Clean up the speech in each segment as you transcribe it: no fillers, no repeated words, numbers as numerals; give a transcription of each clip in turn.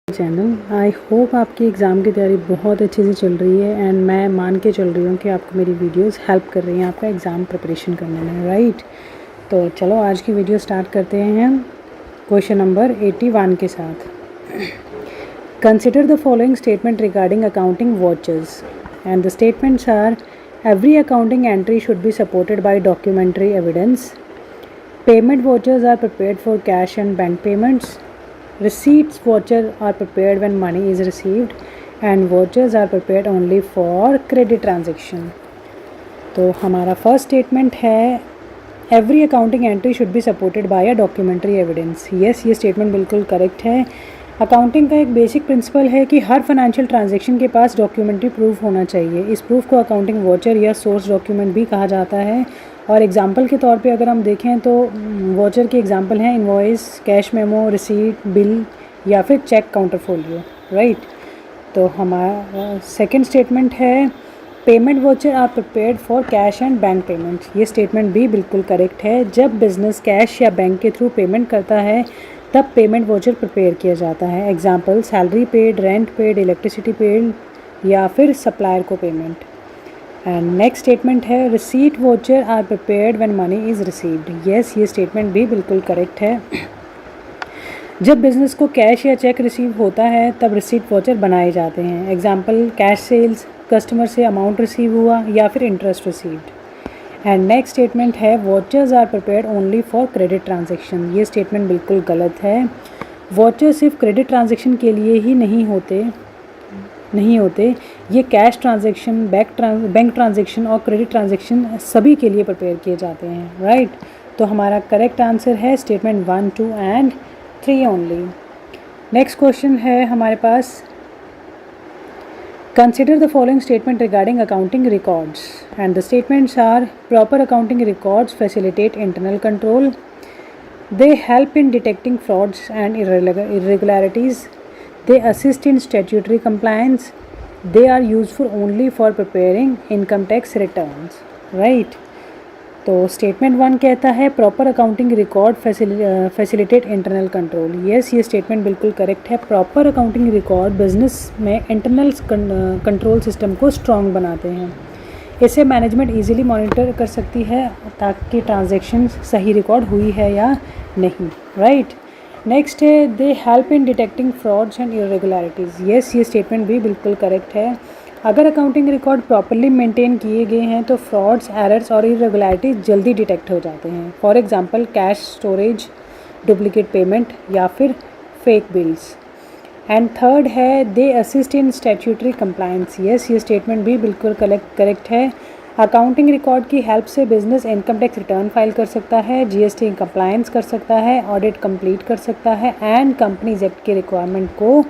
Channel. I hope आपकी exam की तैयारी बहुत अच्छे से चल रही है एंड मैं मान के चल रही हूँ कि आपको मेरी वीडियोस हेल्प कर रही हैं आपका एग्ज़ाम प्रिपरेशन करने में, राइट। तो चलो आज की वीडियो स्टार्ट करते हैं क्वेश्चन नंबर 81 के साथ। Consider the following statement regarding accounting वॉचेस and the statements are every accounting entry should be supported by documentary evidence, payment vouchers are prepared for cash and bank payments, receipts voucher are prepared when money is received and vouchers are prepared only for credit transaction। तो हमारा first statement है every accounting entry should be supported bye a documentary evidence. Yes, ये statement बिल्कुल correct है। Accounting का एक basic principle है कि हर फाइनेंशियल ट्रांजैक्शन के पास डॉक्यूमेंट्री प्रूफ होना चाहिए। इस प्रूफ को अकाउंटिंग वॉचर या सोर्स डॉक्यूमेंट भी कहा जाता है। और एग्जांपल के तौर पे अगर हम देखें तो वॉचर के एग्जांपल हैं invoice, cash memo, receipt, bill या फिर चेक काउंटरफोलियो, राइट। तो हमारा सेकंड स्टेटमेंट है payment voucher are prepared for cash and bank payments. ये स्टेटमेंट भी बिल्कुल करेक्ट है। जब बिजनेस कैश या बैंक के थ्रू पेमेंट करता है तब पेमेंट वॉचर प्रिपेयर किया जाता है। Example salary paid, rent paid, electricity paid या फिर सप्लायर को पेमेंट। एंड नेक्स्ट स्टेटमेंट है receipt voucher are prepared when money is received. Yes, ये स्टेटमेंट भी बिल्कुल करेक्ट है। जब बिज़नेस को कैश या चेक रिसीव होता है तब रिसीट वॉचर बनाए जाते हैं। एग्जांपल कैश सेल्स, कस्टमर से अमाउंट रिसीव हुआ या फिर interest received. And next statement है vouchers are prepared only for credit transaction. ये स्टेटमेंट बिल्कुल गलत है। वॉचर सिर्फ क्रेडिट ट्रांजेक्शन के लिए ही नहीं होते, ये कैश ट्रांजैक्शन, बैंक ट्रांजैक्शन और क्रेडिट ट्रांजैक्शन सभी के लिए प्रिपेयर किए जाते हैं, राइट। तो हमारा करेक्ट आंसर है statement 1, 2 and 3 only. Next question है हमारे पास consider the following statement regarding accounting records and the statements are proper accounting records facilitate internal control, they help in detecting frauds and irregularities, they assist in statutory compliance, they are useful only for preparing income tax returns, right। तो statement 1 कहता है proper accounting record facilitate internal control. Yes, ये statement बिल्कुल correct है। Proper accounting record business में internal control system को strong बनाते हैं। इससे मैनेजमेंट इजीली मॉनिटर कर सकती है ताकि ट्रांजैक्शन सही रिकॉर्ड हुई है या नहीं, राइट। नेक्स्ट है दे help in detecting frauds and irregularities. Yes, ये स्टेटमेंट भी बिल्कुल करेक्ट है। अगर अकाउंटिंग रिकॉर्ड प्रॉपर्ली मेंटेन किए गए हैं तो फ्रॉड्स, एरर्स और इरेगुलरिटीज़ जल्दी डिटेक्ट हो जाते हैं। For example cash storage, duplicate payment या फिर फेक बिल्स। एंड थर्ड है they assist in statutory compliance. Yes, ये स्टेटमेंट भी बिल्कुल करेक्ट है। अकाउंटिंग रिकॉर्ड की हेल्प से business income tax return file कर सकता है, जीएसटी कंप्लायंस कर सकता है, ऑडिट कंप्लीट कर सकता है एंड कंपनीज एक्ट के रिक्वायरमेंट को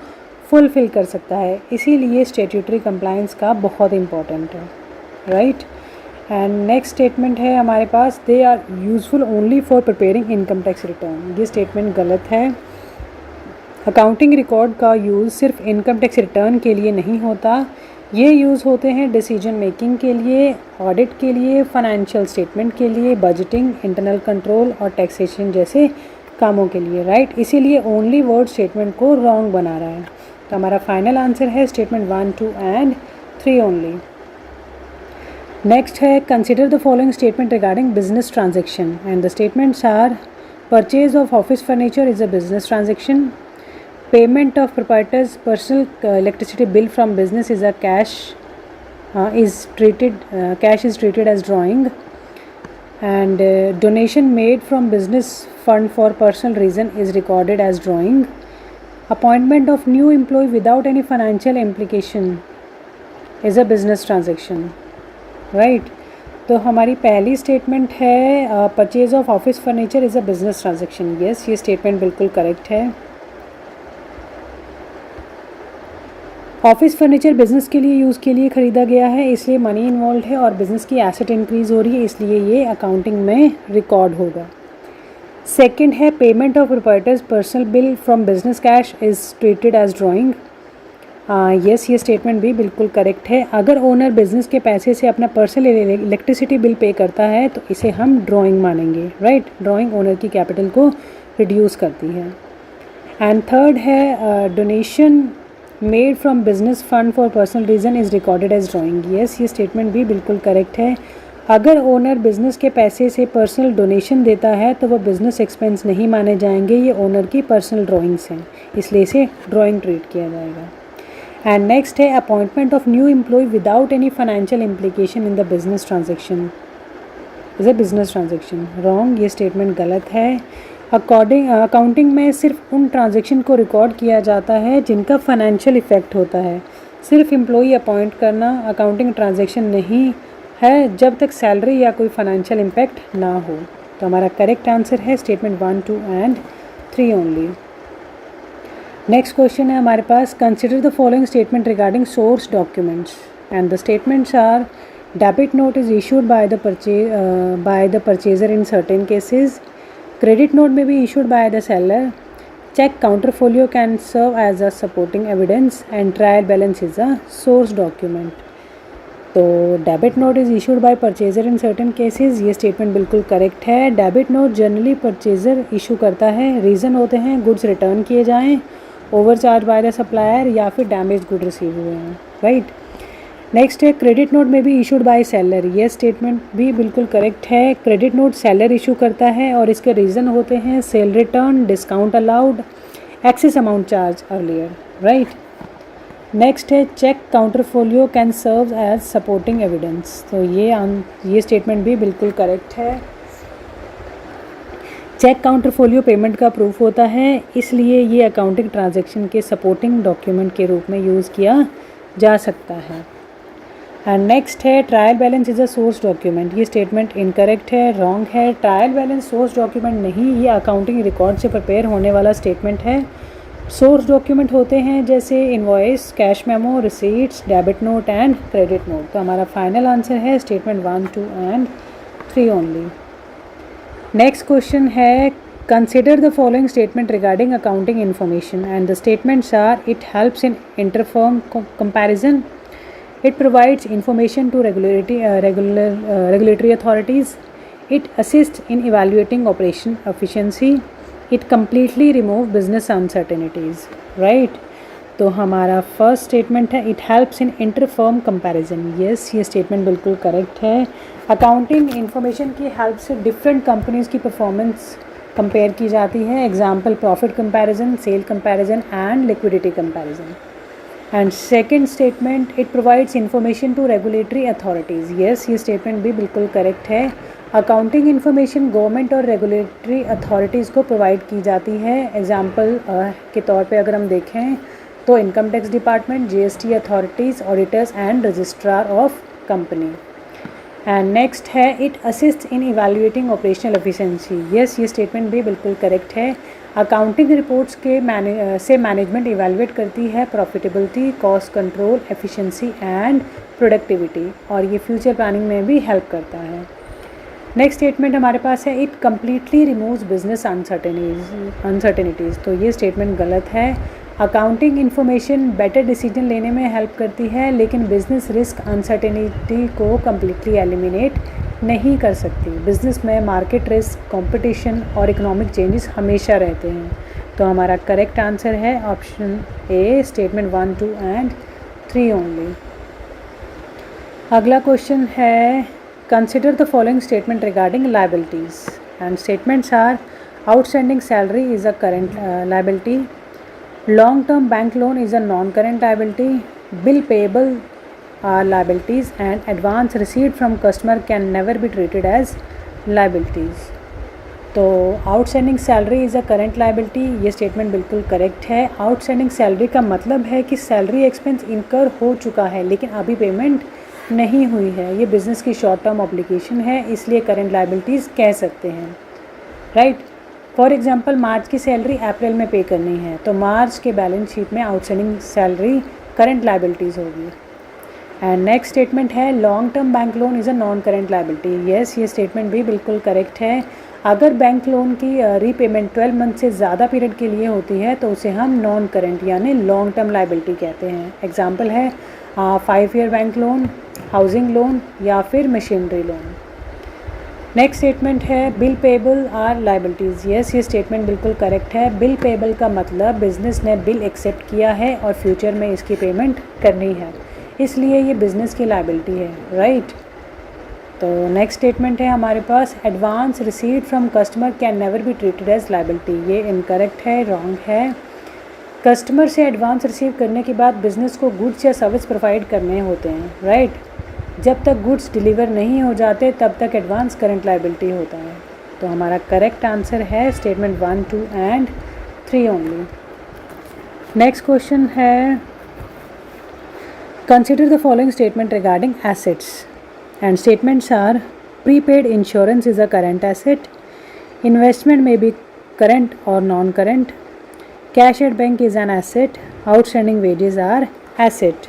फुलफिल कर सकता है। इसीलिए स्टैट्यूटरी कंप्लायंस का बहुत इंपॉर्टेंट है, राइट। एंड नेक्स्ट स्टेटमेंट है हमारे पास they are useful only for preparing income tax return. ये स्टेटमेंट गलत है। अकाउंटिंग रिकॉर्ड का यूज़ सिर्फ इनकम टैक्स रिटर्न के लिए नहीं होता, ये यूज़ होते हैं डिसीजन मेकिंग के लिए, ऑडिट के लिए, फाइनेंशियल स्टेटमेंट के लिए, बजटिंग, इंटरनल कंट्रोल और टैक्सेशन जैसे कामों के लिए, राइट। इसीलिए ओनली वर्ड स्टेटमेंट को रॉन्ग बना रहा है। तो हमारा फाइनल आंसर है स्टेटमेंट 1, 2 एंड 3 ओनली। नेक्स्ट है consider the following statement regarding business transaction and the statements are purchase of office furniture is a business transaction, payment of proprietor's personal electricity bill from business is a cash is treated as drawing, and donation made from business fund for personal reason is recorded as drawing, appointment of new employee without any financial implication is a business transaction, right। तो हमारी पहली statement है purchase of office furniture is a business transaction. Yes, ये statement बिल्कुल correct है। Office furniture business के लिए use के लिए ख़रीदा गया है, इसलिए मनी इन्वॉल्व है और बिज़नेस की एसेट इंक्रीज़ हो रही है, इसलिए ये अकाउंटिंग में रिकॉर्ड होगा। सेकंड है payment of proprietor's personal bill from business cash is treated as drawing. Yes, ये स्टेटमेंट भी बिल्कुल करेक्ट है। अगर ओनर बिज़नेस के पैसे से अपना पर्सनल इलेक्ट्रिसिटी बिल पे करता है तो इसे हम ड्राइंग मानेंगे, राइट। ड्राइंग ओनर की कैपिटल को रिड्यूस करती है। एंड थर्ड है donation made from business fund for personal reason is recorded as drawing. Yes, ये स्टेटमेंट भी बिल्कुल करेक्ट है। अगर ओनर बिज़नेस के पैसे से पर्सनल डोनेशन देता है तो वो बिज़नेस एक्सपेंस नहीं माने जाएंगे, ये ओनर की पर्सनल ड्राइंग्स हैं, इसलिए इसे ड्राइंग ट्रीट किया जाएगा। एंड नेक्स्ट है appointment of new employ without any financial implication in the business transaction is a business transaction. Wrong, ये स्टेटमेंट गलत है। अकाउंटिंग में सिर्फ उन ट्रांजेक्शन को रिकॉर्ड किया जाता है जिनका फाइनेंशियल इफेक्ट होता है। सिर्फ एम्प्लॉई अपॉइंट करना अकाउंटिंग ट्रांजेक्शन नहीं है जब तक सैलरी या कोई फाइनेंशियल इम्पैक्ट ना हो। तो हमारा करेक्ट आंसर है statement 1, 2 and 3 only. Next question है हमारे पास, consider the following statement regarding source documents and the statements are debit note is issued by the purchaser in certain cases, credit note may be issued by the seller, check counterfolio can serve as a supporting evidence and trial balance is a source document। तो debit note is issued by purchaser in certain cases, ये statement बिल्कुल correct है। Debit note generally purchaser issue करता है, reason होते हैं goods return किए जाएँ, ओवरचार्ज बाय द सप्लायर या फिर डैमेज गुड रिसीव हुए हैं, राइट। नेक्स्ट है क्रेडिट नोट में भी इशूड बाय सेलर, ये स्टेटमेंट भी बिल्कुल करेक्ट है। क्रेडिट नोट सेलर इशू करता है और इसके रीज़न होते हैं sale return, discount allowed, excess amount charge earlier, right. Next है cheque counterfoil can serve as supporting evidence, तो ये स्टेटमेंट भी बिल्कुल करेक्ट है। चेक काउंटरफोलियो पेमेंट का प्रूफ होता है, इसलिए ये अकाउंटिंग ट्रांजैक्शन के सपोर्टिंग डॉक्यूमेंट के रूप में यूज़ किया जा सकता है। एंड नेक्स्ट है trial balance is a source document, ये स्टेटमेंट इनकरेक्ट है, रॉन्ग है। ट्रायल बैलेंस सोर्स डॉक्यूमेंट नहीं, ये अकाउंटिंग रिकॉर्ड से प्रिपेयर होने वाला स्टेटमेंट है। सोर्स डॉक्यूमेंट होते हैं जैसे invoice, cash memo, receipts, debit note and credit note. तो हमारा फाइनल आंसर है statement 1, 2 and 3 only. Next question है consider the following statement regarding accounting information and the statements are it helps in interfirm comparison, it provides information to regulatory authorities, it assists in evaluating operation efficiency, it completely remove business uncertainties, right। तो हमारा first statement है it helps in interfirm comparison, yes, ये statement बिल्कुल correct है। Accounting information की help से different companies की performance compare की जाती है, example profit comparison, sale comparison and liquidity comparison. And second statement it provides information to regulatory authorities, yes, ये स्टेटमेंट भी बिल्कुल करेक्ट है। अकाउंटिंग इन्फॉर्मेशन गवर्नमेंट और रेगुलेटरी अथॉरिटीज़ को प्रोवाइड की जाती है, एग्जाम्पल के तौर पे अगर हम देखें तो income tax department, GST authorities, auditors and registrar of company. And next है it assist in evaluating operational efficiency, yes, ये स्टेटमेंट भी बिल्कुल करेक्ट है। अकाउंटिंग रिपोर्ट्स के मैनेजमेंट इवैल्यूएट करती है profitability, cost control, efficiency and productivity, और ये फ्यूचर प्लानिंग में भी हेल्प करता है। नेक्स्ट स्टेटमेंट हमारे पास है it completely removes business uncertainties, तो ये स्टेटमेंट गलत है। अकाउंटिंग इन्फॉर्मेशन बेटर डिसीजन लेने में हेल्प करती है, लेकिन बिजनेस रिस्क अनसर्टेनिटी को कम्प्लीटली एलिमिनेट नहीं कर सकती। बिजनेस में मार्केट रिस्क, कंपटीशन और इकोनॉमिक चेंजेस हमेशा रहते हैं। तो हमारा करेक्ट आंसर है option A, statement 1, 2 and 3 only. अगला क्वेश्चन है consider the following statement regarding liabilities and statements are outstanding salary is a current liability, long term bank loan is a non current liability, bill payable are liabilities and advance received from customer can never be treated as liabilities। तो outstanding salary is a current liability, ये statement बिल्कुल correct है। Outstanding salary का मतलब है कि salary expense इनकर हो चुका है लेकिन अभी पेमेंट नहीं हुई है, ये बिज़नेस की शॉर्ट टर्म ऑब्लिगेशन है, इसलिए करेंट लायबिलिटीज़ कह सकते हैं, राइट। फॉर एग्जांपल मार्च की सैलरी अप्रैल में पे करनी है, तो मार्च के बैलेंस शीट में आउटस्टैंडिंग सैलरी करंट लायबिलिटीज़ होगी। एंड नेक्स्ट स्टेटमेंट है long term bank loan is a non current liability, yes, ये स्टेटमेंट भी बिल्कुल करेक्ट है। अगर बैंक लोन की रीपेमेंट 12 मंथ से ज़्यादा पीरियड के लिए होती है तो उसे हम नॉन करंट यानी लॉन्ग टर्म लायबिलिटी कहते हैं। एग्जाम्पल है 5 year bank loan, housing loan या फिर मशीनरी लोन। नेक्स्ट स्टेटमेंट है bill payable are liabilities. Yes, ये स्टेटमेंट बिल्कुल करेक्ट है। बिल पेबल का मतलब बिज़नेस ने बिल एक्सेप्ट किया है और फ्यूचर में इसकी पेमेंट करनी है, इसलिए ये बिज़नेस की लाइबिलिटी है, राइट। तो नेक्स्ट स्टेटमेंट है हमारे पास advance received from customer can never be treated as liability. ये इनकरेक्ट है, रॉन्ग है। कस्टमर से एडवांस रिसीव करने के बाद बिज़नेस को गुड्स या सर्विस प्रोवाइड करने होते हैं, राइट। जब तक गुड्स डिलीवर नहीं हो जाते तब तक एडवांस करंट लाइबिलिटी होता है। तो हमारा करेक्ट आंसर है statement 1, 2 and 3 only. Next question है consider the following statement regarding assets and statements are prepaid insurance is a current asset, investment may be current or non-current, cash at bank is an asset, outstanding wages are asset।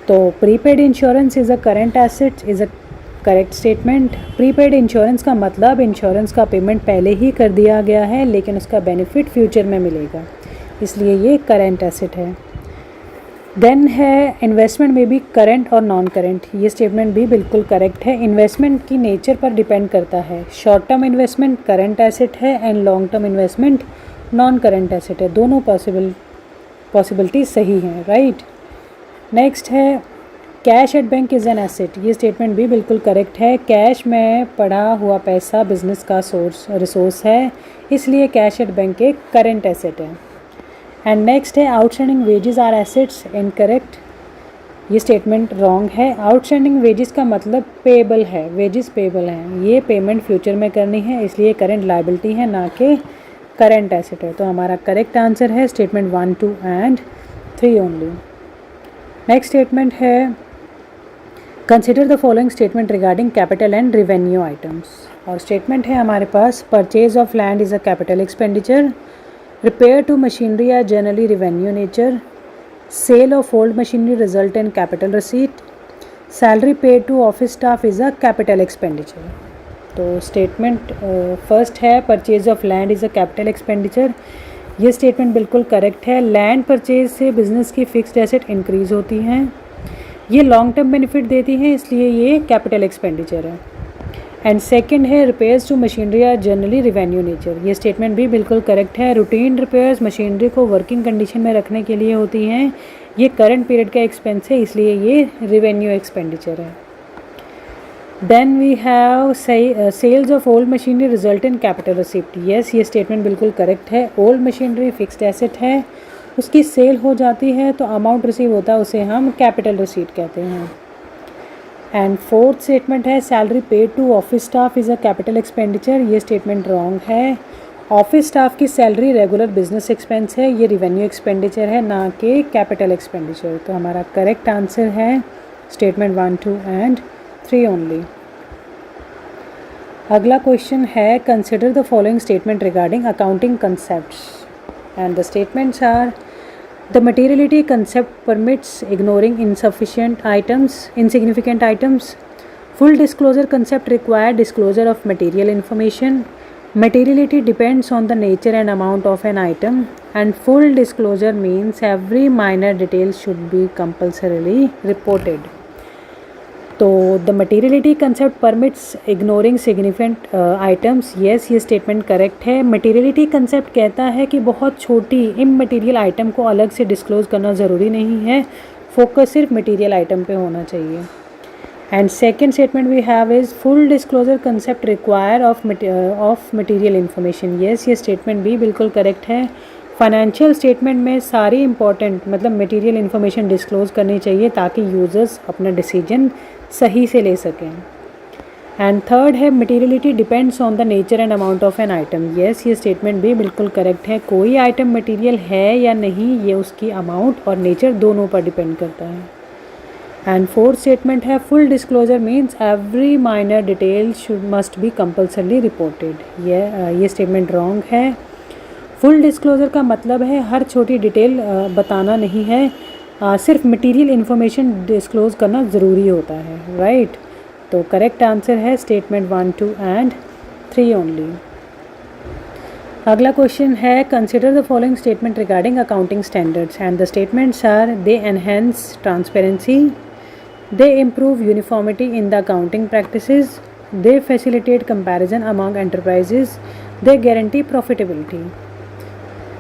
तो prepaid insurance is a current asset is a correct statement. Prepaid insurance का मतलब insurance का payment पहले ही कर दिया गया है लेकिन उसका बेनिफिट फ्यूचर में मिलेगा, इसलिए ये करेंट एसेट है। देन है इन्वेस्टमेंट में भी करंट और नॉन करंट। ये स्टेटमेंट भी बिल्कुल करेक्ट है। इन्वेस्टमेंट की नेचर पर डिपेंड करता है। Short term investment current asset है and long term investment non current asset है। दोनों पॉसिबिलिटी सही हैं, राइट। नेक्स्ट है cash at bank is an asset. ये स्टेटमेंट भी बिल्कुल करेक्ट है। कैश में पड़ा हुआ पैसा बिजनेस का रिसोर्स है, इसलिए कैश एट बैंक एक करंट एसेट है। एंड नेक्स्ट है outstanding wages are assets, incorrect. ये स्टेटमेंट रॉन्ग है। आउटस्टैंडिंग वेजेस का मतलब पेबल है, वेजेस पेबल हैं, ये पेमेंट फ्यूचर में करनी है, इसलिए करंट लायबिलिटी है ना कि करंट एसेट है। तो हमारा करेक्ट आंसर है statement 1, 2 and 3 only. Next statement है consider the following statement regarding capital and revenue items. और स्टेटमेंट है हमारे पास purchase of land is a capital expenditure, repair to machinery are generally revenue nature, sale of old machinery result in capital receipt, salary paid to office staff is a capital expenditure। तो statement first है purchase of land is a capital expenditure. ये statement बिल्कुल correct है। Land purchase से business की fixed asset increase होती हैं, ये लॉन्ग टर्म बेनिफिट देती हैं, इसलिए ये कैपिटल एक्सपेंडिचर है। एंड सेकंड है repairs to machinery are generally revenue nature. ये स्टेटमेंट भी बिल्कुल करेक्ट है। रूटीन रिपेयर्स मशीनरी को वर्किंग कंडीशन में रखने के लिए होती हैं, ये करंट पीरियड का एक्सपेंस है, इसलिए ये रिवेन्यू एक्सपेंडिचर है। Then we have sales of old machinery result in capital receipt. Yes, ये स्टेटमेंट बिल्कुल करेक्ट है। ओल्ड मशीनरी फिक्स्ड एसेट है, उसकी सेल हो जाती है तो अमाउंट रिसीव होता है, उसे हम कैपिटल रिसीट कहते हैं। एंड फोर्थ स्टेटमेंट है salary paid to office staff is a capital expenditure. ये स्टेटमेंट रॉन्ग है। ऑफिस स्टाफ की सैलरी रेगुलर बिजनेस एक्सपेंस है, ये रिवेन्यू एक्सपेंडिचर है ना कि कैपिटल एक्सपेंडिचर। तो हमारा करेक्ट आंसर है स्टेटमेंट 1, 2 एंड 3 ओनली। अगला क्वेश्चन है consider the following statement regarding accounting concepts and the statements are The materiality concept permits ignoring insignificant items. Full disclosure concept requires disclosure of material information. Materiality depends on the nature and amount of an item. And full disclosure means every minor detail should be compulsorily reported. तो the materiality concept permits ignoring significant items. Yes, ये statement correct है। Materiality concept कहता है कि बहुत छोटी इममटीरियल item को अलग से डिस्क्लोज करना ज़रूरी नहीं है, फोकस सिर्फ मटीरियल आइटम पे होना चाहिए। And second statement we have is full disclosure concept require of material information. Yes, ये स्टेटमेंट भी बिल्कुल करेक्ट है। फाइनेंशियल स्टेटमेंट में सारी इंपॉर्टेंट मतलब मटेरियल इन्फॉर्मेशन डिस्क्लोज करनी चाहिए ताकि यूजर्स अपना डिसीजन सही से ले सकें। एंड थर्ड है materiality depends on the nature and amount of an item. Yes, ये स्टेटमेंट भी बिल्कुल करेक्ट है। कोई आइटम मटेरियल है या नहीं ये उसकी अमाउंट और नेचर दोनों पर डिपेंड करता है। एंड फोर्थ स्टेटमेंट है full disclosure means every minor detail must be compulsorily reported. ये स्टेटमेंट रॉन्ग है। फुल डिस्क्लोजर का मतलब है हर छोटी डिटेल बताना नहीं है, सिर्फ मटेरियल इन्फॉर्मेशन डिस्क्लोज करना ज़रूरी होता है, राइट। तो करेक्ट आंसर है स्टेटमेंट 1, 2 एंड 3 ओनली। अगला क्वेश्चन है consider the following statement regarding accounting standards and the statements are they enhance transparency, they improve uniformity in the accounting practices, they facilitate comparison among enterprises, they guarantee profitability,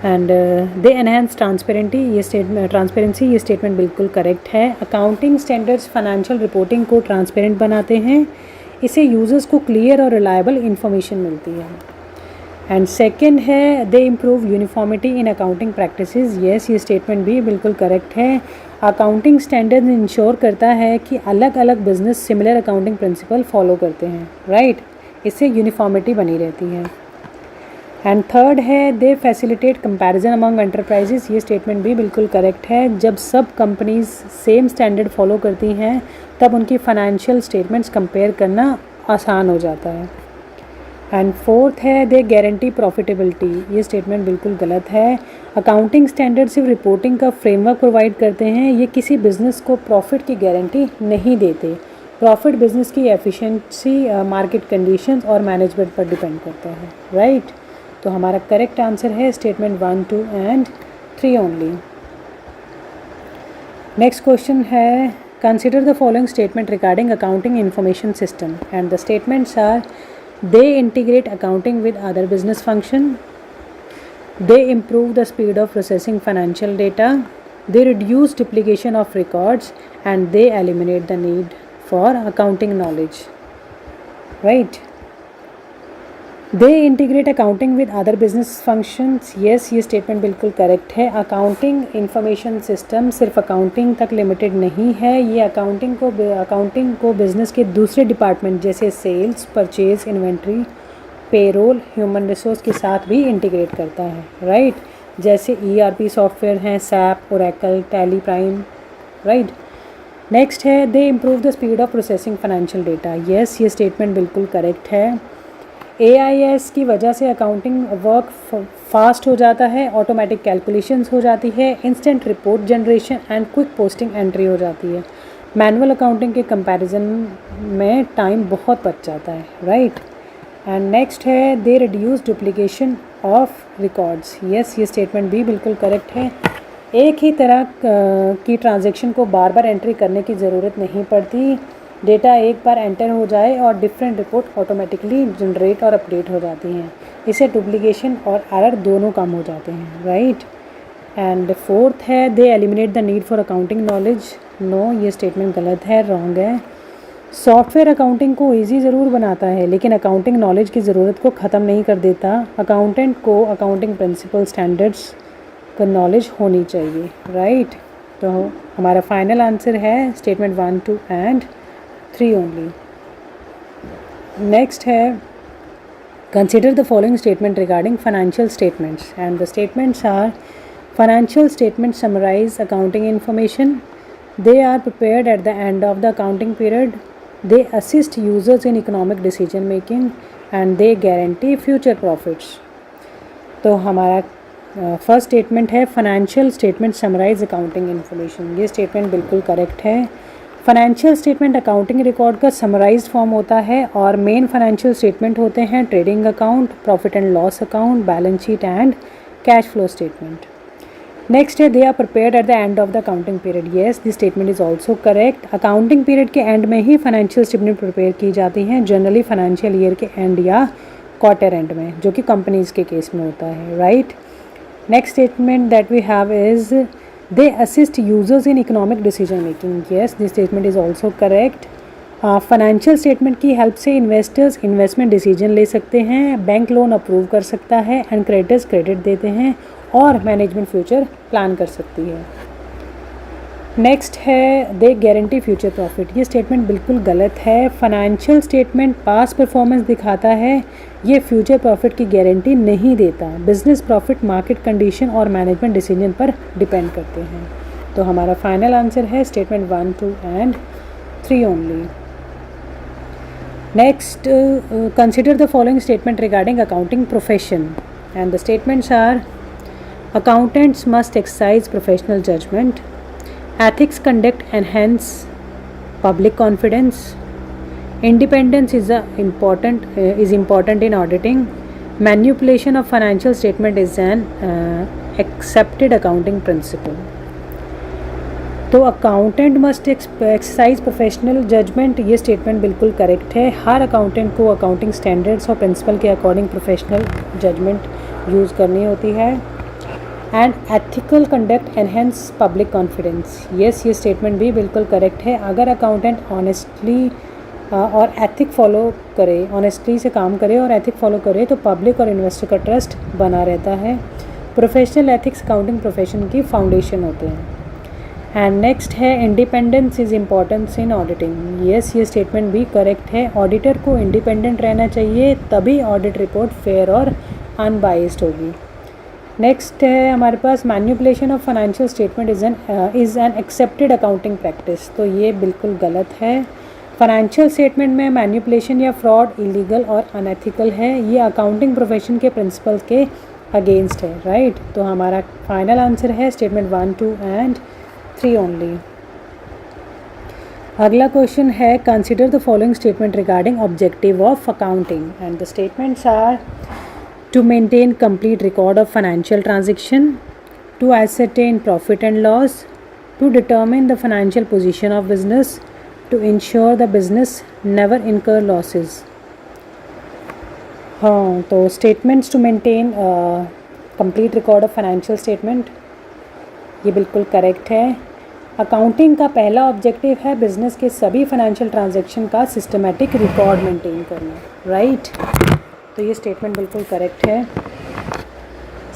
and they enhance transparency, ये statement बिल्कुल correct है। Accounting standards financial reporting को transparent बनाते हैं, इससे users को clear और reliable information मिलती है। एंड सेकंड है they improve uniformity in accounting practices, yes ये स्टेटमेंट भी बिल्कुल करेक्ट है। अकाउंटिंग स्टैंडर्ड इंश्योर करता है कि अलग अलग business similar accounting principle follow करते हैं, राइट, इससे यूनिफॉर्मिटी बनी रहती है। एंड थर्ड है दे फैसिलिटेट कंपैरिजन अमंग एंटरप्राइजेस, ये स्टेटमेंट भी बिल्कुल करेक्ट है। जब सब कंपनीज सेम स्टैंडर्ड फॉलो करती हैं तब उनकी फाइनेंशियल स्टेटमेंट्स कंपेयर करना आसान हो जाता है। एंड फोर्थ है दे गारंटी प्रॉफिटेबिलिटी, ये स्टेटमेंट बिल्कुल गलत है। अकाउंटिंग स्टैंडर्ड सिर्फ रिपोर्टिंग का फ्रेमवर्क प्रोवाइड करते हैं, ये किसी बिजनेस को प्रॉफिट की गारंटी नहीं देते। प्रॉफिट बिजनेस की एफिशिएंसी, मार्केट कंडीशंस और मैनेजमेंट पर डिपेंड करता है, राइट। तो हमारा करेक्ट आंसर है statement 1, 2 and 3 only. Next question है consider the following statement regarding accounting information system and the statements are they integrate accounting with other business function, they improve the speed of processing financial data, they reduce duplication of records and they eliminate the need for accounting knowledge, right. They integrate accounting with other business functions, yes ये statement बिल्कुल correct है। Accounting information system सिर्फ accounting तक limited नहीं है, ये accounting को business के दूसरे डिपार्टमेंट जैसे sales, purchase, inventory, payroll, human resource के साथ भी इंटीग्रेट करता है, राइट। जैसे ERP सॉफ्टवेयर हैं SAP, Oracle, Tally, prime, right. Next है they improve the speed of processing financial data, yes ये स्टेटमेंट बिल्कुल करेक्ट है। AIS की वजह से अकाउंटिंग वर्क फास्ट हो जाता है, ऑटोमेटिक कैलकुलेशंस हो जाती है, instant report generation and quick posting entry हो जाती है। मैनुअल अकाउंटिंग के कंपैरिजन में टाइम बहुत बच जाता है, राइट। एंड नेक्स्ट है दे reduce duplication of records, yes ये स्टेटमेंट भी बिल्कुल करेक्ट है। एक ही तरह की ट्रांजैक्शन को बार बार एंट्री करने की ज़रूरत नहीं पड़ती, डेटा एक बार एंटर हो जाए और डिफरेंट रिपोर्ट ऑटोमेटिकली जनरेट और अपडेट हो जाती हैं, इससे डुप्लीकेशन और एरर दोनों कम हो जाते हैं, राइट। एंड फोर्थ है they eliminate the need for accounting knowledge, no ये स्टेटमेंट गलत है, रॉन्ग है। सॉफ्टवेयर अकाउंटिंग को ईजी ज़रूर बनाता है लेकिन अकाउंटिंग नॉलेज की ज़रूरत को ख़त्म नहीं कर देता। अकाउंटेंट को अकाउंटिंग प्रिंसिपल स्टैंडर्ड्स का नॉलेज होनी चाहिए, राइट। तो हमारा फाइनल आंसर है स्टेटमेंट 1, 2 एंड 3 ओनली। नेक्स्ट है consider the following statement regarding financial statements and the statements are financial statements summarize accounting information, they are prepared at the end of the accounting period, they assist users in economic decision making and they guarantee future profits. तो हमारा first statement है financial statement summarise accounting information, ये statement बिल्कुल correct है। Financial statement accounting record का summarized form होता है और मेन फाइनेंशियल स्टेटमेंट होते हैं trading account, profit and loss account, balance sheet and cash flow statement. Next है they are prepared at the end of the accounting period, yes this statement is also correct. Accounting period के end में ही financial statement prepare की जाती हैं, generally financial year के and या quarter end में, जो कि कंपनीज़ के केस में होता है, right. Next statement that we have is they assist users in economic decision making, yes this statement is also correct। Financial statement की हेल्प से इन्वेस्टर्स इन्वेस्टमेंट डिसीजन ले सकते हैं, बैंक लोन अप्रूव कर सकता है एंड क्रेडिटर्स क्रेडिट देते हैं और मैनेजमेंट फ्यूचर प्लान कर सकती है। नेक्स्ट है दे गारंटी फ्यूचर प्रॉफिट, ये स्टेटमेंट बिल्कुल गलत है। फाइनेंशियल स्टेटमेंट पास परफॉर्मेंस दिखाता है, ये फ्यूचर प्रॉफिट की गारंटी नहीं देता। बिजनेस प्रॉफिट मार्केट कंडीशन और मैनेजमेंट डिसीजन पर डिपेंड करते हैं। तो हमारा फाइनल आंसर है statement 1, 2 and 3 only. Next consider the following statement regarding accounting profession and the statements are accountants must exercise professional judgment, ethics conduct enhance public confidence, independence is important in auditing, manipulation of financial statement is an accepted accounting principle। तो accountant must exercise professional judgement, ये statement बिल्कुल correct है। हर accountant को accounting standards और principle के according professional judgement use करनी होती है। And ethical conduct enhance public confidence, yes ये स्टेटमेंट भी बिल्कुल करेक्ट है। अगर अकाउंटेंट ऑनेस्टली और एथिक फॉलो करे, ऑनेस्टली से काम करे और एथिक फॉलो करे तो पब्लिक और इन्वेस्टर का ट्रस्ट बना रहता है। प्रोफेशनल एथिक्स अकाउंटिंग प्रोफेशन की फाउंडेशन होते हैं। एंड नेक्स्ट है independence is importance in auditing, yes ये स्टेटमेंट भी करेक्ट है। ऑडिटर को इंडिपेंडेंट रहना चाहिए, तभी ऑडिट रिपोर्ट फेयर और अनबाइस्ड होगी। नेक्स्ट है हमारे पास manipulation of financial statement is an accepted accounting practice, तो ये बिल्कुल गलत है। फाइनेंशियल स्टेटमेंट में मैनिपुलेशन या फ्रॉड इलीगल और अनएथिकल है, ये अकाउंटिंग प्रोफेशन के प्रिंसिपल्स के अगेंस्ट है, राइट। तो हमारा फाइनल आंसर है स्टेटमेंट 1, 2 एंड 3 ओनली। अगला क्वेश्चन है consider the following statement regarding objective of accounting and the statements are to maintain complete record of financial transaction, to ascertain profit and loss, to determine the financial position of business, to ensure the business never incur losses. हाँ, तो statements to maintain complete record of financial statement, ये बिल्कुल correct है। Accounting का पहला objective है business के सभी फाइनेंशियल ट्रांजैक्शन का सिस्टमेटिक रिकॉर्ड मेंटेन करना, राइट। तो ये स्टेटमेंट बिल्कुल करेक्ट है।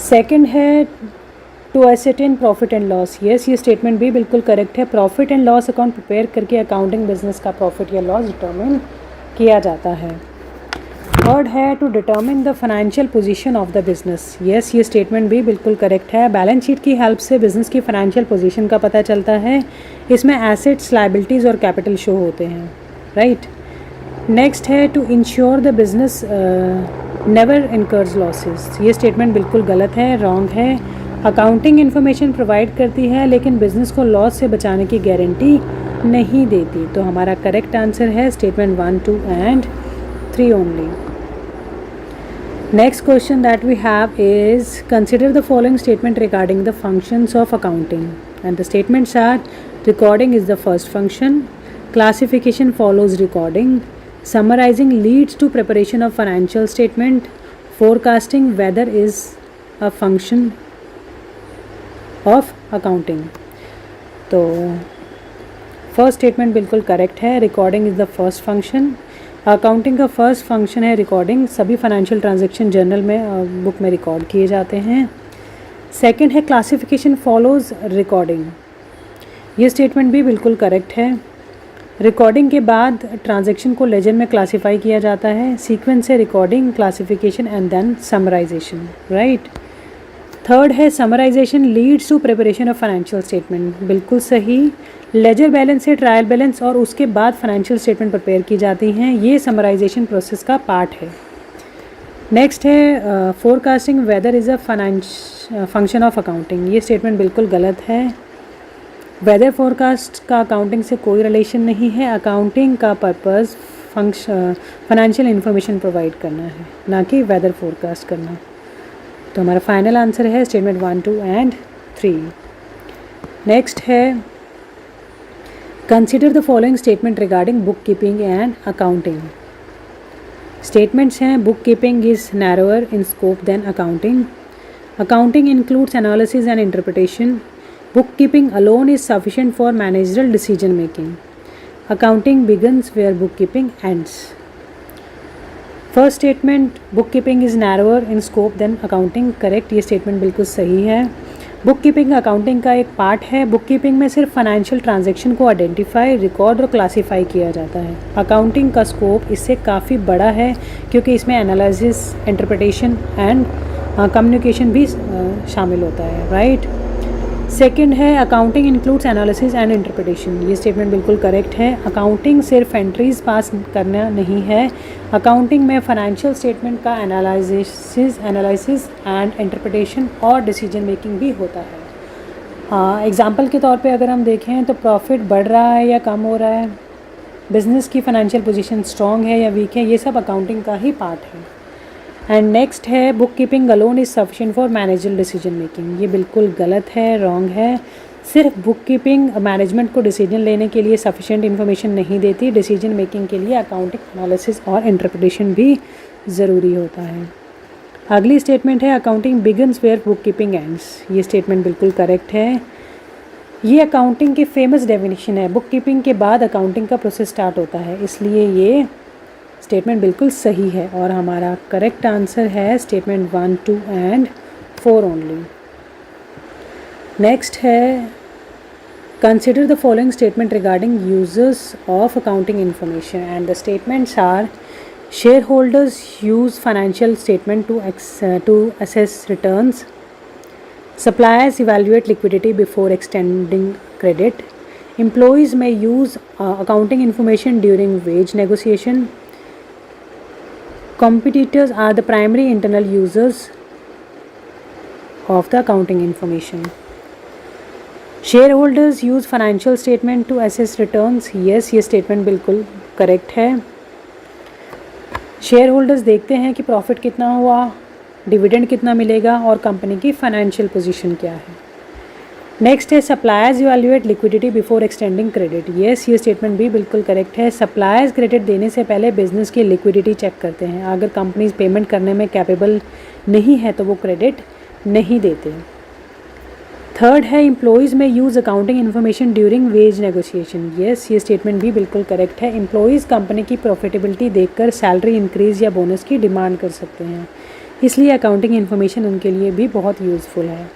सेकंड है to ascertain profit and loss, yes ये स्टेटमेंट भी बिल्कुल करेक्ट है। Profit and loss account prepare करके अकाउंटिंग बिजनेस का प्रॉफिट या लॉस डिटर्मिन किया जाता है। थर्ड है to determine the financial position of the business, yes ये स्टेटमेंट भी बिल्कुल करेक्ट है। बैलेंस शीट की हेल्प से बिजनेस की फाइनेंशियल पोजीशन का पता चलता है, इसमें एसेट्स, लायबिलिटीज़ और कैपिटल शो होते हैं, राइट। नेक्स्ट है to ensure the business never incurs losses, ये स्टेटमेंट बिल्कुल गलत है, रॉन्ग है। अकाउंटिंग इन्फॉर्मेशन प्रोवाइड करती है लेकिन बिजनेस को लॉस से बचाने की गारंटी नहीं देती, तो हमारा करेक्ट आंसर है statement 1, 2 and 3 only. Next question that we have is consider the following statement regarding the functions of accounting and the statements are recording is the first function, classification follows recording, summarizing leads to preparation of financial statement, forecasting weather is a function of accounting। तो first statement बिल्कुल correct है, recording is the first function. Accounting का first function है recording, सभी financial transaction journal में book में record किए जाते हैं। सेकंड है क्लासिफिकेशन फॉलोज रिकॉर्डिंग, ये स्टेटमेंट भी बिल्कुल करेक्ट है। रिकॉर्डिंग के बाद ट्रांजैक्शन को लेजर में क्लासीफाई किया जाता है, सीक्वेंस है recording, classification and then summarization, right. Third है summarization leads to preparation of financial statement, बिल्कुल सही। लेजर बैलेंस से ट्रायल बैलेंस और उसके बाद फाइनेंशियल स्टेटमेंट प्रिपेयर की जाती हैं, ये समराइजेशन प्रोसेस का पार्ट है। नेक्स्ट है forecasting weather is a function of accounting, ये स्टेटमेंट बिल्कुल गलत है। वेदर फोरकास्ट का अकाउंटिंग से कोई रिलेशन नहीं है, अकाउंटिंग का पर्पस फाइनेंशियल इन्फॉर्मेशन प्रोवाइड करना है, ना कि वेदर फोरकास्ट करना। तो हमारा फाइनल आंसर है स्टेटमेंट 1, 2 एंड 3। नेक्स्ट है consider the following statement regarding book keeping and accounting. Statements हैं book keeping is narrower in scope than accounting, accounting includes analysis and interpretation, book keeping alone is sufficient for managerial decision making, accounting begins where book keeping ends. First statement book keeping is narrower in scope than accounting, correct, ये statement बिल्कुल सही है। Book keeping accounting का एक part है, book keeping में सिर्फ financial transaction को आइडेंटिफाई, रिकॉर्ड और क्लासीफाई किया जाता है। अकाउंटिंग का स्कोप इससे काफ़ी बड़ा है क्योंकि इसमें एनालिसिस, इंटरप्रिटेशन एंड कम्युनिकेशन भी शामिल होता है, राइट। सेकंड है accounting includes analysis and interpretation, ये स्टेटमेंट बिल्कुल करेक्ट है। अकाउंटिंग सिर्फ एंट्रीज पास करना नहीं है, अकाउंटिंग में फाइनेंशियल स्टेटमेंट का एनालिसिस एंड इंटरप्रिटेशन और डिसीजन मेकिंग भी होता है। हाँ, एग्जांपल के तौर पे अगर हम देखें तो प्रॉफिट बढ़ रहा है या कम हो रहा है, बिजनेस की फाइनेंशियल पोजीशन स्ट्रॉन्ग है या वीक है, ये सब अकाउंटिंग का ही पार्ट है। एंड नेक्स्ट है book keeping alone is sufficient for managerial decision making, ये बिल्कुल गलत है, रॉन्ग है। सिर्फ बुक कीपिंग मैनेजमेंट को डिसीजन लेने के लिए सफिशिएंट इन्फॉर्मेशन नहीं देती, डिसीजन मेकिंग के लिए अकाउंटिंग एनालिसिस और इंटरप्रिटेशन भी ज़रूरी होता है। अगली स्टेटमेंट है accounting begins where book keeping ends. ये स्टेटमेंट बिल्कुल करेक्ट है। ये अकाउंटिंग की फेमस डेफिनेशन है, बुक कीपिंग के बाद अकाउंटिंग का प्रोसेस स्टार्ट होता है, इसलिए ये स्टेटमेंट बिल्कुल सही है और हमारा करेक्ट आंसर है स्टेटमेंट 1, 2 एंड 4 ओनली। नेक्स्ट है consider the following statement regarding users of accounting information and the statements are shareholders use financial statement to assess returns, suppliers evaluate liquidity before extending credit, employees may use accounting information during wage negotiation, competitors are the primary internal users of the accounting information. Shareholders use financial statement to assess returns. Yes, ये statement बिल्कुल correct है। Share holders देखते हैं कि profit कितना हुआ, dividend कितना मिलेगा और कंपनी की फाइनेंशियल पोजीशन क्या है। नेक्स्ट है suppliers evaluate liquidity before extending credit. Yes, ये स्टेटमेंट भी बिल्कुल करेक्ट है। सप्लायर्स क्रेडिट देने से पहले बिजनेस की लिक्विडिटी चेक करते हैं, अगर कंपनीज पेमेंट करने में कैपेबल नहीं है तो वो क्रेडिट नहीं देते। थर्ड है employees may use accounting information during wage negotiation. Yes, ये स्टेटमेंट भी बिल्कुल करेक्ट है। एम्प्लॉयज़ कंपनी की प्रॉफिटेबिलिटी देखकर सैलरी इंक्रीज़ या बोनस की डिमांड कर सकते हैं, इसलिए अकाउंटिंग इन्फॉर्मेशन उनके लिए भी बहुत यूज़फुल है।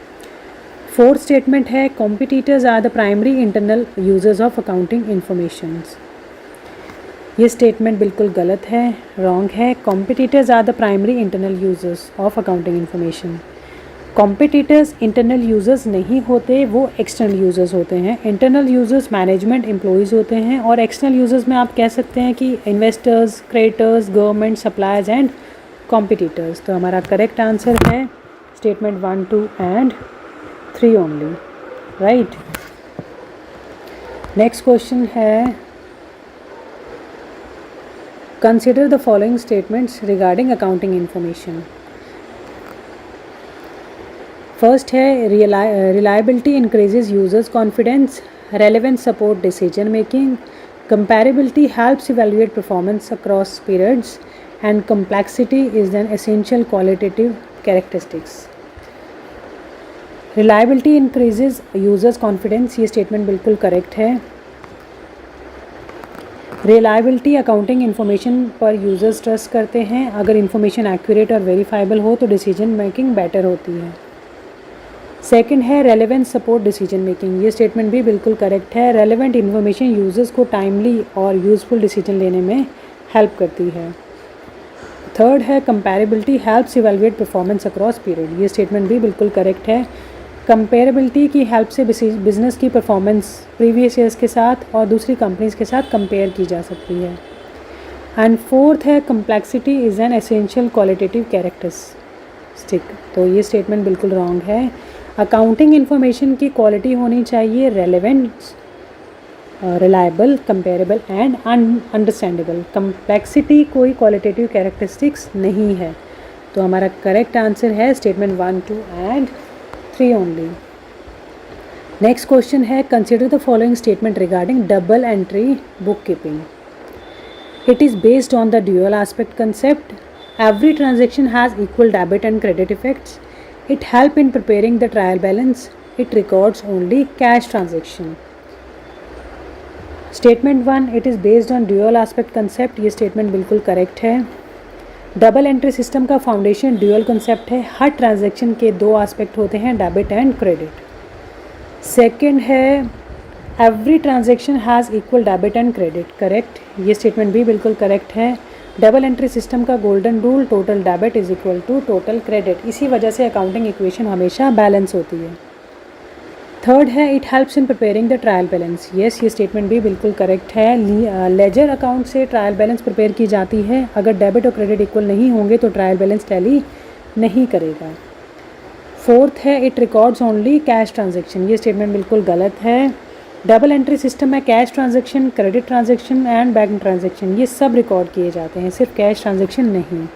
फोर्थ स्टेटमेंट है competitors are the primary internal users of accounting information. ये स्टेटमेंट बिल्कुल गलत है, रॉन्ग है। Competitors are the primary internal users of accounting information. Competitors internal users नहीं होते, वो एक्सटर्नल यूज़र्स होते हैं। इंटरनल यूज़र्स मैनेजमेंट एम्प्लॉयज़ होते हैं और एक्सटर्नल यूज़र्स में आप कह सकते हैं कि investors, creditors, government, suppliers and competitors. तो हमारा करेक्ट आंसर है statement 1, 2 and 3 only, right. Next question है consider the following statements regarding accounting information. First है reliability increases users confidence, relevance support decision making, comparability helps evaluate performance across periods and complexity is an essential qualitative characteristics. Reliability increases users confidence, ये statement बिल्कुल correct है। Reliability accounting information पर users trust करते हैं, अगर information accurate और verifiable हो तो डिसीजन मेकिंग बेटर होती है। सेकंड है रेलेवेंट सपोर्ट डिसीजन मेकिंग, ये स्टेटमेंट भी बिल्कुल करेक्ट है। रेलेवेंट इन्फॉर्मेशन यूजर्स को टाइमली और यूजफुल डिसीजन लेने में हेल्प करती है। थर्ड है comparability helps evaluate performance across period, ये स्टेटमेंट भी बिल्कुल करेक्ट है। कंपेरेबिलिटी की हेल्प से बिजनेस की परफॉर्मेंस प्रीवियस ईयर्स के साथ और दूसरी कंपनीज के साथ कंपेयर की जा सकती है। एंड फोर्थ है complexity is an essential qualitative characteristic, तो ये स्टेटमेंट बिल्कुल रॉन्ग है। अकाउंटिंग इन्फॉर्मेशन की क्वालिटी होनी चाहिए relevant, reliable, comparable and understandable. Complexity कोई क्वालिटेटिव कैरेक्टरिस्टिक्स नहीं है, तो हमारा करेक्ट आंसर है statement 1, 2 and 3 only. Next question है consider the following statement regarding double entry book keeping. It is based on the dual aspect concept. Every transaction has equal debit and credit effects. It help in preparing the trial balance. It records only cash transaction. Statement 1, it is based on dual aspect concept. ये statement बिल्कुल correct है। Double entry system का foundation dual concept है, हर transaction के दो aspect होते हैं, डेबिट एंड क्रेडिट। सेकंड है every transaction has equal debit and credit, correct, ये स्टेटमेंट भी बिल्कुल करेक्ट है। डबल एंट्री सिस्टम का golden rule total debit is equal to total credit, इसी वजह से अकाउंटिंग इक्वेशन हमेशा बैलेंस होती है। थर्ड है it helps in preparing the trial balance, yes, ये स्टेटमेंट भी बिल्कुल करेक्ट है। लेजर अकाउंट से ट्रायल बैलेंस प्रिपेयर की जाती है, अगर डेबिट और क्रेडिट इक्वल नहीं होंगे तो ट्रायल बैलेंस टैली नहीं करेगा। फोर्थ है it records only cash transaction, ये स्टेटमेंट बिल्कुल गलत है। डबल एंट्री सिस्टम में cash transaction, credit transaction and bank transaction ये सब रिकॉर्ड किए जाते हैं, सिर्फ कैश ट्रांजैक्शन नहीं।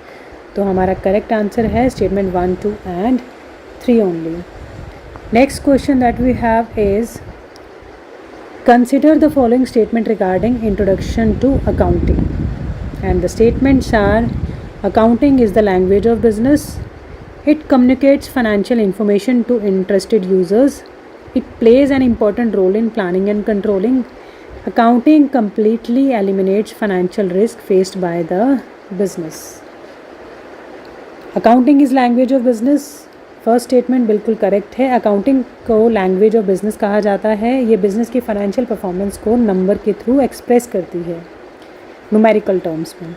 तो हमारा करेक्ट आंसर है statement 1, 2 and 3 only. Next question that we have is, consider the following statement regarding introduction to accounting. And the statements are: accounting is the language of business. It communicates financial information to interested users. It plays an important role in planning and controlling. Accounting completely eliminates financial risk faced by the business. Accounting is language of business, first statement बिल्कुल correct है। Accounting को language of business कहा जाता है। ये business की financial performance को number के थ्रू एक्सप्रेस करती है, न्यूमेरिकल टर्म्स में।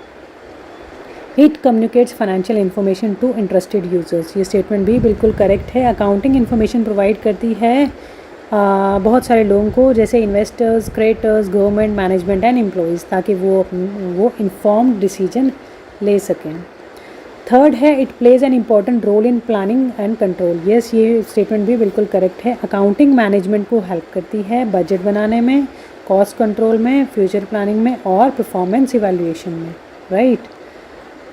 It communicates financial information to interested users, ये स्टेटमेंट भी बिल्कुल करेक्ट है। अकाउंटिंग इन्फॉर्मेशन प्रोवाइड करती है बहुत सारे लोगों को, जैसे investors, creators, government, management and employees, ताकि वो इन्फॉर्म्ड डिसीजन ले सकें। थर्ड है, it plays an important role in planning and control, yes ये स्टेटमेंट भी बिल्कुल करेक्ट है। अकाउंटिंग मैनेजमेंट को हेल्प करती है बजट बनाने में, कॉस्ट कंट्रोल में, फ्यूचर प्लानिंग में और परफॉर्मेंस इवैल्यूएशन में, राइट।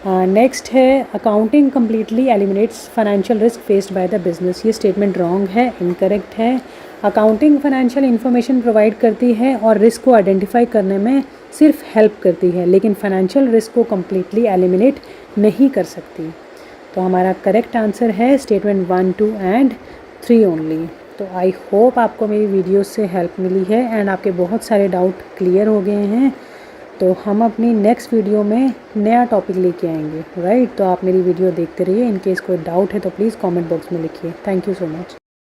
नेक्स्ट है, accounting completely eliminates financial risk faced by the business, ये स्टेटमेंट रॉन्ग है, इनकरेक्ट है। अकाउंटिंग फाइनेंशियल इन्फॉर्मेशन प्रोवाइड करती है और रिस्क को आइडेंटिफाई करने में सिर्फ हेल्प करती है, लेकिन फाइनेंशियल रिस्क को कम्प्लीटली एलिमिनेट नहीं कर सकती। तो हमारा करेक्ट आंसर है स्टेटमेंट 1, 2 एंड 3 ओनली। तो आई होप आपको मेरी वीडियोस से हेल्प मिली है एंड आपके बहुत सारे डाउट क्लियर हो गए हैं। तो हम अपनी नेक्स्ट वीडियो में नया टॉपिक लेके आएंगे, राइट। तो आप मेरी वीडियो देखते रहिए। इन केस कोई डाउट है तो प्लीज़ कमेंट बॉक्स में लिखिए। Thank you so much.